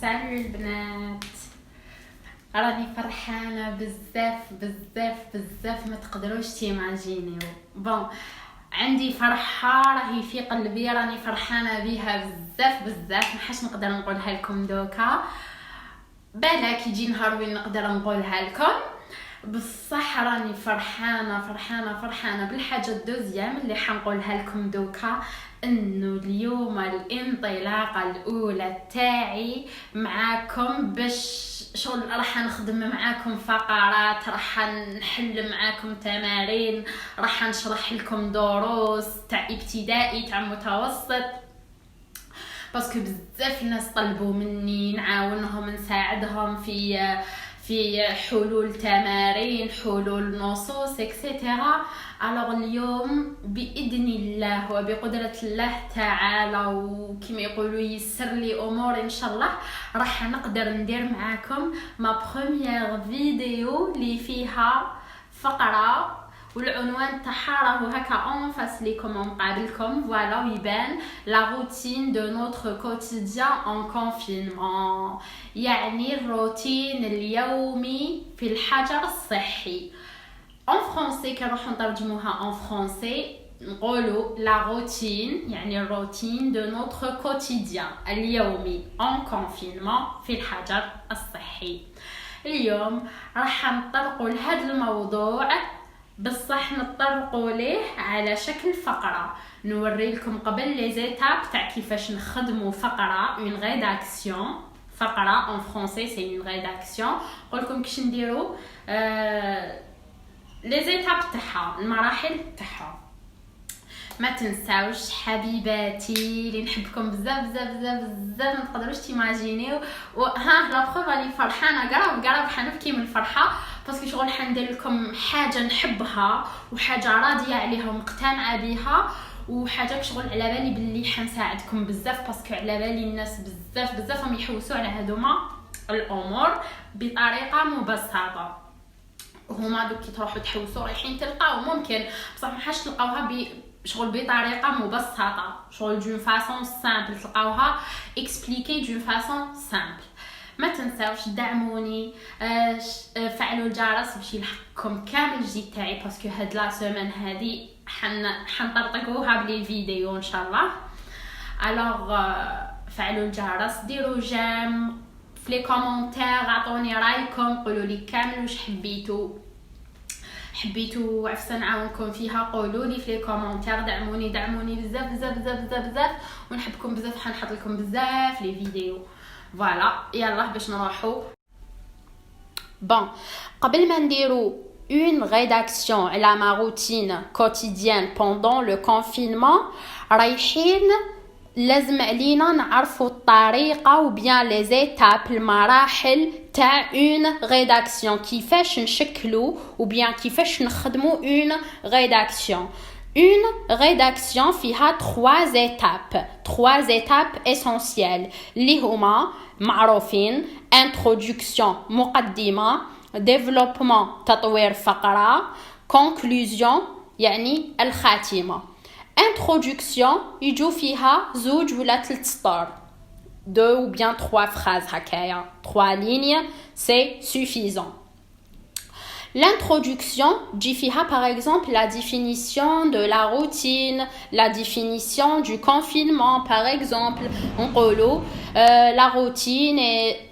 سالو البنات، راني فرحانه بزاف بزاف بزاف ما تقدروش تيماجينيو. بون عندي فرحه راهي في قلبي، راني فرحانه بيها بزاف بزاف، ما حاش نقدر نقولها لكم دوكا، بالك يجي نهار وين نقدر نقولها لكم. بصح راني فرحانه فرحانه فرحانه بالحاجه الدوزيام اللي حنقولها لكم دوكا، انه اليوم الانطلاقه الاولى تاعي معاكم، باش شغل راح نخدم معاكم فقرات، راح نحل معاكم تمارين، راح نشرح لكم دروس تاع ابتدائي تاع متوسط، باسكو بزاف الناس طلبوا مني نعاونهم نساعدهم في حلول تمارين، حلول نصوص اكسيتيرا. الوغ اليوم باذن الله وبقدره الله تعالى وكما يقولوا يسر لي امور ان شاء الله، راح نقدر ندير معاكم ما بروميير فيديو اللي فيها فقره، والعنوان تاعها راهو هكا اون فاس ليكم مقابلكم، فوالا يبان لا روتين دو نوتر كوتيديان اون كونفينمون، يعني الروتين اليومي في الحجر الصحي. اون فرونسي كنروحو نترجموها اون فرونسي نقولوا لا روتين، يعني الروتين دو نوتر كوتيديان اليومي اون كونفينمون في الحجر الصحي. اليوم راح نطرقوا لهذا الموضوع، بصح نطرقوا ليه على شكل فقره، نوري لكم قبل لي زيتاب تاع كيفاش نخدموا فقره، اون ريداكسيون، فقره اون فرونسي سي اون ريداكسيون، نقول لكم كيفاش نديروا لي زيتاب تاعها، المراحل تاعها. ما تنساوش حبيباتي اللي نحبكم بزاف بزاف بزاف بزاف، ما تقدروش تيماجينيو. وها لا بروف راني فرحانه قراب حنبكي من الفرحه، باسكو شغل حندير لكم حاجه نحبها وحاجه راضيه عليها ومقتنعه بها، وحاجه شغل على بالي باللي حنساعدكم بزاف، باسكو على بالي الناس بزاف بزاف هم يحوسوا على هذوما الامور بطريقه مبسطه. هما دوك كي تروحوا تحوسوا رايحين تلقاو ممكن، بصح ما حاش تلقاوها شغل بطريقه مبسطه، شغل دون فاسون سامبل تلقاوها اكسبليكي دون فاسون سامبل. ما تنساوش دعموني، فعلوا الجرس باش يلحقكم كامل الجديد تاعي، باسكو هاد لا سيمين هادي حنطرطقوها بلي فيديو ان شاء الله. الوغ فعلوا الجرس، ديروا جيم في لي كومونتير، عطوني رايكم، قولوا لي كامل واش حبيتوا عفسه نعاونكم فيها، قولوا لي في لي كومونتير، دعموني بزاف بزاف بزاف بزاف بزاف، ونحبكم بزاف، حنحط لكم بزاف لي فيديو. فوالا يلا باش نروحوا. بون قبل ما نديروا une rédaction على ma routine quotidienne pendant le confinement، رايحين لازم علينا نعرفوا الطريقه وبيان لي زيتاب، المراحل تاع اون ريداكسيون، كيفاش نشكلوا وبيان كيفاش نخدموا اون ريداكسيون. اون ريداكسيون فيها 3 étapes essentielles اللي هما معروفين: introduction مقدمه، développement تطوير فقره، conclusion يعني الخاتمه. introduction يجو فيها 2 ولا 3 سطور، 2 ou bien 3 phrases هكايا، 3 lignes c'est suffisant. L'introduction dit fiha par exemple la définition de la routine, la définition du confinement par exemple. On dit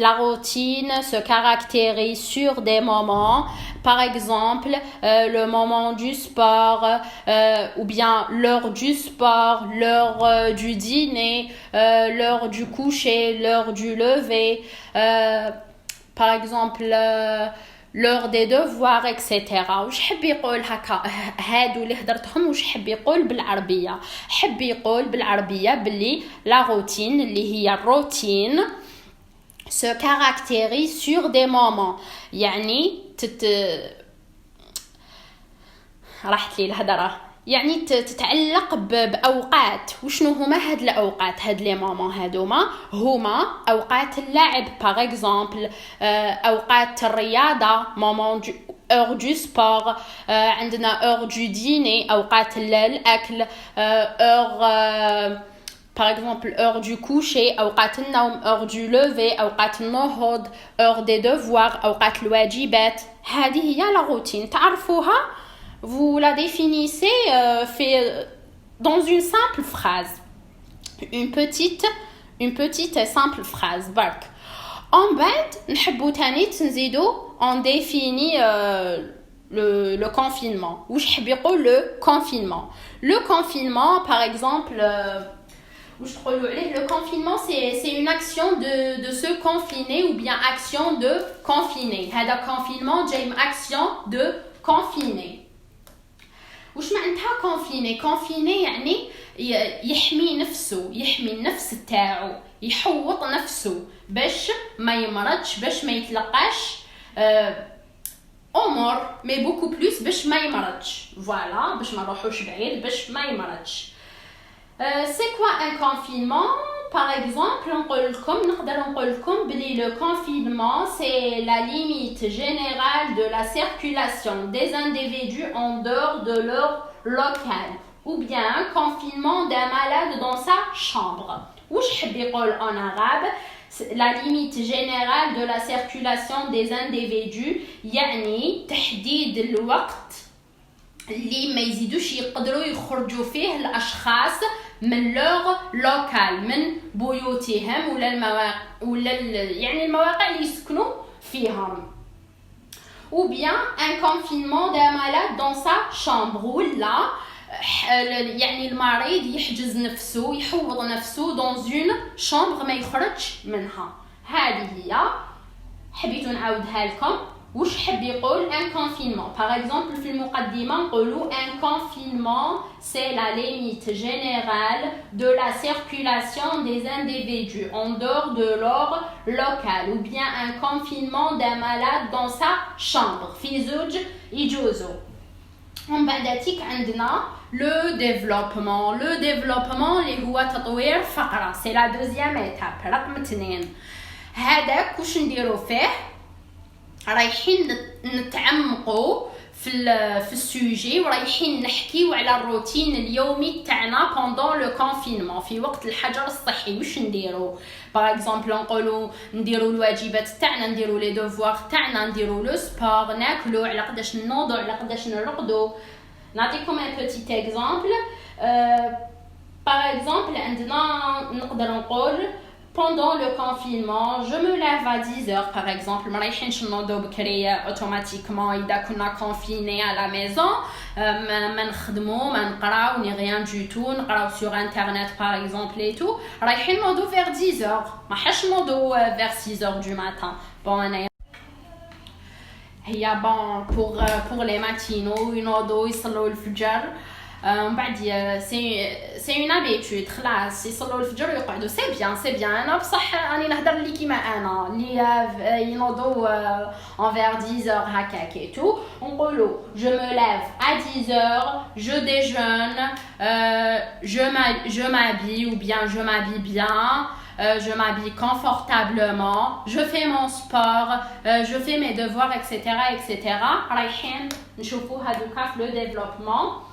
la routine se caractérise sur des moments, par exemple le moment du sport, ou bien l'heure du sport, l'heure du dîner, l'heure du coucher, l'heure du lever, par exemple l'heure des devoirs etc. وش حب يقول هكا هادو اللي هدرتهم، وش حب يقول بالعربيه؟ حب يقول بالعربيه باللي لا روتين اللي هي الروتين se caractérise sur des moments، يعني راحت لي الهدره، يعني تتعلق باوقات. وشنو هما هاد الاوقات؟ هاد لي مومون هادوما هما اوقات اللعب باغ اكزومبل، اوقات الرياضه مومون اور دو سبور، عندنا اور دو ديني اوقات الاكل، اور par exemple heure du coucher أوقات النوم heure du lever أوقات النهوض heure des devoirs أوقات الواجبات. هذه هي la routine تعرفوها. Vous la définissez dans une simple phrase, une petite et simple phrase برك. En بعد نحبو تاني تنزيدو on définit le confinement. واش حب يقول le confinement. Le confinement par exemple le confinement c'est une action de se confiner ou bien action de confiner. هذا confinement جاي من action de confiner. وش معناتها confiner؟ confiner يعني يحمي نفسه، يحمي النفس تاعو، يحوط نفسه باش ما يمرضش، باش ما يتلقاش امور مي بوكو بلوس باش ما يمرضش. فوالا باش ما نروحوش بعيد باش ما يمرضش. c'est quoi un confinement? Par exemple نقدر نقول لكم بلي le confinement c'est la limite générale de la circulation des individus en dehors de leur local, ou bien un confinement d'un malade dans sa chambre. واش حب يقول en arabe la limite générale de la circulation des individus يعني تحديد الوقت اللي ما يزيدوش يقدروا يخرجوا فيه الاشخاص من لوغ لوكال، من بيوتهم ولا يعني المواقع اللي يسكنوا فيهم. ou bien un confinement d'un malade dans sa chambre ولا يعني المريض يحجز نفسه يحوض نفسه dans une chambre ما يخرجش منها. هذه هي حبيت نعاودها لكم. وش حب يقول un confinement؟ par exemple في المقدمة نقولوا un confinement c'est la limite générale de la circulation des individus en dehors de leur local, ou bien un confinement d'un malade dans sa chambre. في زوج يجوزوا. ومن بعداتيك عندنا le développement اللي هو تطوير فقرة. c'est la deuxième étape رقم 2. هذاك واش نديرو فيه؟ رايحين نتعمقوا في السوجي ورايحين نحكيو على الروتين اليومي تاعنا pendant le confinement في وقت الحجر الصحي. واش نديرو؟ باغ اكزومبل نقولوا نديروا الواجبات تاعنا، نديروا لي دوفوار تاعنا، نديروا لو سبور، ناكلوا، على قداش نوضوا، على قداش نرقدوا. نعطيكم un petit exemple. باغ اكزومبل عندنا نقدر نقول pendant le confinement, je me lève à 10h par exemple. ما رايحينش نوضوا بكري اوتوماتيكمون اذا كنا كونفيني à la maison. ما نخدموا، ما نقراو ني rien du tout، نقراو sur internet par exemple et tout. رايحين نوضوا vers 10h، ما حاش نوضوا vers 6h du matin. bon انا هي bon pour les matinaux ينوضوا يصلوا الفجر. من بعد سي اون ابيتود خلاص يصلوا الفجر ويقعدوا. سي بيان انا بصح راني نهضر لي كيما انا اللي ينوضوا envers 10h هكاك et tout. نقولوا je me lève à 10h, je déjeune, je m'habille ou bien je m'habille bien, je m'habille confortablement, je fais mon sport, je fais mes devoirs etc. رايحين نشوفوا هذوك في le développement.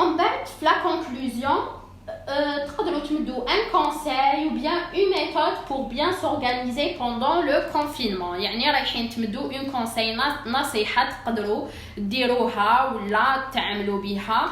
En fait, la conclusion, تقدروا تمدوا un conseil ou bien une méthode pour bien s'organiser pendant le confinement. يعني رايحين تمدوا une conseil نصيحة تقدروا ديروها ولا تعملوا بها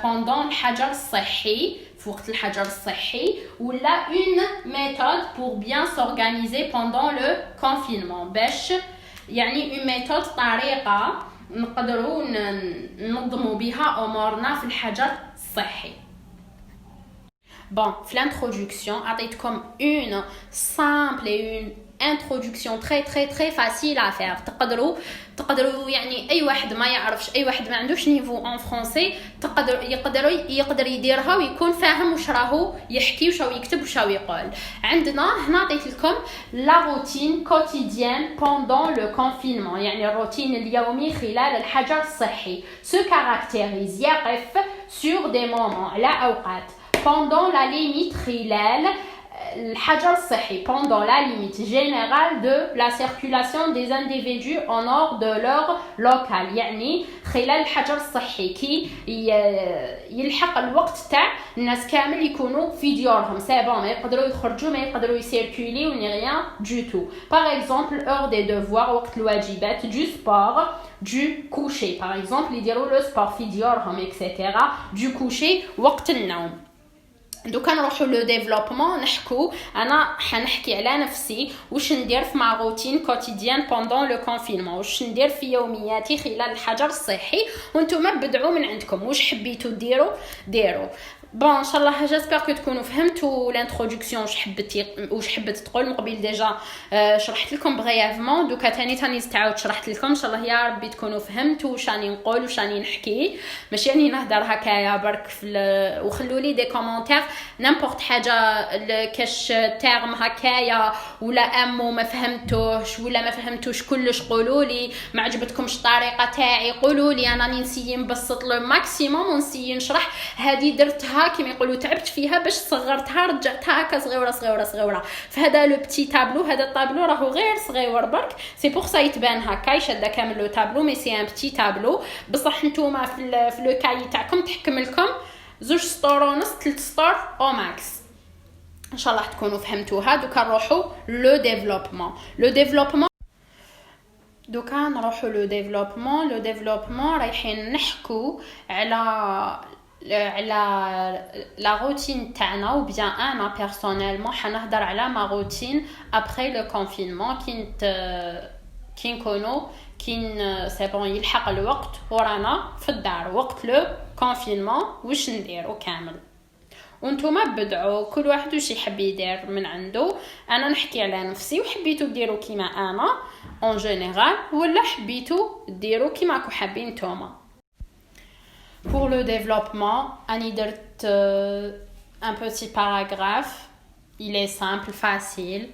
pendant الحجر الصحي، في وقت الحجر الصحي، ولا une méthode pour bien s'organiser pendant le confinement. باش يعني une méthode طريقة نقدروا ننظموا بها امورنا في الحجر الصحي. في l'introduction عطيتكم une simple et une introduction très facile à faire. تقدروا يعني اي واحد ما يعرفش، اي واحد ما عندوش نيفو ان فرونسي يقدر يديرها ويكون فاهم واش راهو يحكي واش راهو يكتب واش راهو يقول. عندنا هنا عطيت لكم لا روتين كوتيديان pendant le confinement، يعني الروتين اليومي خلال الحجر الصحي. se caractérise يقف sur des moments على اوقات pendant la limite خلال الحجر الصحي pendant la limite générale de la circulation des individus en hors de leur local. يعني خلال الحجر الصحي كي يلحق الوقت تاع الناس كامل يكونوا في ديورهم سابون، ما يقدروا يخرجوا، ما يقدروا يسيركوليو ني ريان دو تو. par exemple heure des devoirs وقت الواجبات، du sport، du coucher par exemple يديروا لو سبور في ديورهم etc. du coucher وقت النوم. دوكا نروحوا لو ديفلوبمون، نحكو انا حنحكي على نفسي واش ندير في مع روتين كوتيديان بوندون لو كونفينمون، واش ندير في يومياتي خلال الحجر الصحي، وانتم بدعوا من عندكم واش حبيتوا ديروا. بون ان شاء الله جيسبر كو تكونوا فهمتوا الانتروداكسيون واش حبت تقول من قبل. ديجا شرحت لكم بريفمون، دوكا تاني نستعاود شرحت لكم. ان شاء الله يا ربي تكونوا فهمتوا واش راني نقول واش راني نحكي، ماشي راني نهضر هكايا برك وخلوا لي دي كومونتير نيمبورط حاجه كاش تيرم هكايا ولا امو ما فهمتوش ولا ما فهمتوش كلش، قولوا لي ما عجبتكمش الطريقه تاعي، قولوا لي انا نسيي نبسط لو ماكسيموم ونسيي نشرح. هذه درتها كما يقولوا تعبت فيها باش صغرتها رجعتها هكا صغيره. فهذا لو بتي تابلو، هذا الطابلو راهو غير صغير برك، سي بور سا يتبان هكا يشد كامل لو تابلو، مي سي ان بتي تابلو. بصح نتوما في لو كاي تاعكم تحكم لكم 2 سطور ونص 3 سطور او ماكس. ان شاء الله تكونوا فهمتوها. دوكا نروحوا لو ديفلوبمون دوكا نروحوا لو ديفلوبمون رايحين نحكو على لا روتين تاعنا، و بيان انا بيرسونيلمون حنهضر على ما روتين ابري لو كونفينمون كي نكونوا سي بون يلحق الوقت ورانا في الدار وقت لو كونفينمون واش نديرو كامل. وانتوما بدعوا كل واحد واش يحب يدير من عنده. انا نحكي على نفسي، وحبيتوا ديروا كيما انا اون جينيرال ولا حبيتوا ديروا كيما راكم حابين نتوما. Pour le développement, Annie dirt un petit paragraphe. Il est simple, facile.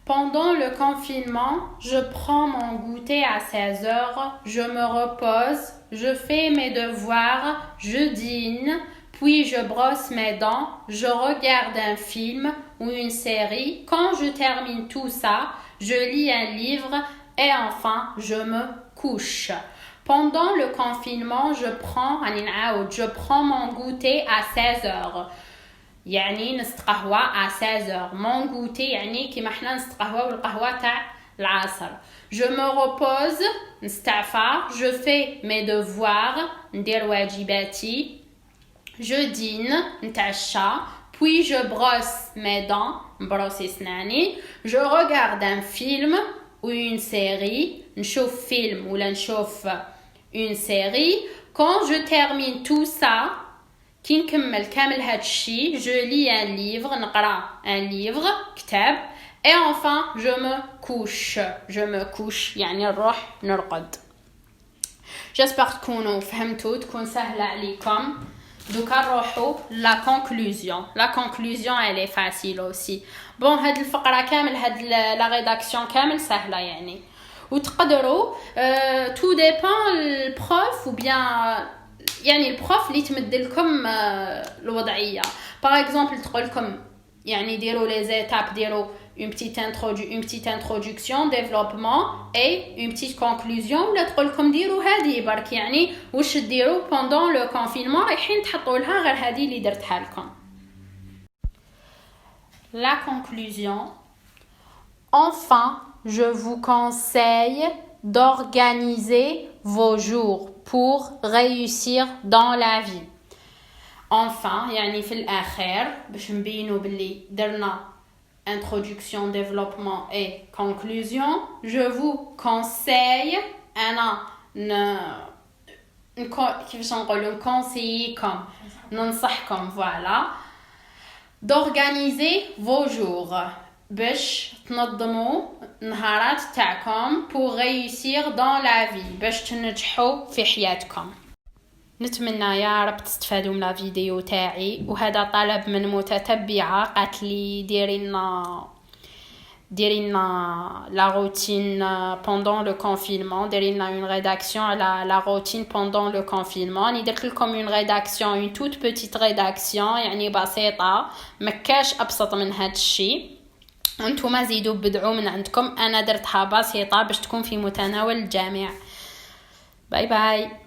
Pendant le confinement, je prends mon goûter à 16 heures, je me repose, je fais mes devoirs, je dîne, puis je brosse mes dents, je regarde un film ou une série. Quand je termine tout ça, je lis un livre et enfin, je me couche. Pendant le confinement, je prends mon goûter à 16 heures. يعني نستقهوى à 16 heures. Mon goûter يعني كيما حنا نستقهوى بالقهوة تاع العصر. Je me repose نستعفى. Je fais mes devoirs ندير واجباتي. Je dîne نتعشى. Puis je brosse mes dents نبروسي سناني. Je regarde un film ou une série. نشوف فيلم ولا نشوف une série. Quand je termine tout ça, كي نكمل كامل هاد الشي, je lis un livre, نقرا un livre, كتاب. Et enfin, je me couche يعني نروح نرقد. J'espère تكونوا فهمتوا, تكون سهلة عليكم. دوكا نروحوا la conclusion elle est facile aussi. Bon, هاد الفقرة كامل, هاد la rédaction كامل سهلة يعني. وتقدروا tout dépend البروف وبيان يعني البروف اللي تمد لكم الوضعيه. باغ اكزومبل تقول لكم يعني ديروا لي زيتاب, ديروا une petite introduction, développement et une petite conclusion, ولا تقول لكم ديروا هذه برك يعني واش ديروا pendant le confinement, رايحين تحطوا لها غير هذه اللي درتها لكم. La conclusion. Enfin, je vous conseille d'organiser vos jours pour réussir dans la vie. Enfin, يعني في الآخر باش نبينوا باللي درنا introduction, développement et conclusion. Je vous conseille أنا كيفاش نقولوا نكونسييكم ننصحكم voilà d'organiser vos jours باش تنظموا نهارات تاعكم pour réussir dans la vie باش تنجحوا في حياتكم. نتمنى يا رب تستفادوا من الفيديو تاعي, وهذا طلب من متتبعة قالت لي ديري لنا لا روتين pendant le confinement. ديري لنا une rédaction على la routine pendant le confinement. راني درت لكم une rédaction, une toute petite rédaction, يعني بسيطة, مكاش أبسط من هاد الشيء. انتم زيدوا بدعوا من عندكم. أنا درتها بسيطة باش تكون في متناول الجميع. باي باي.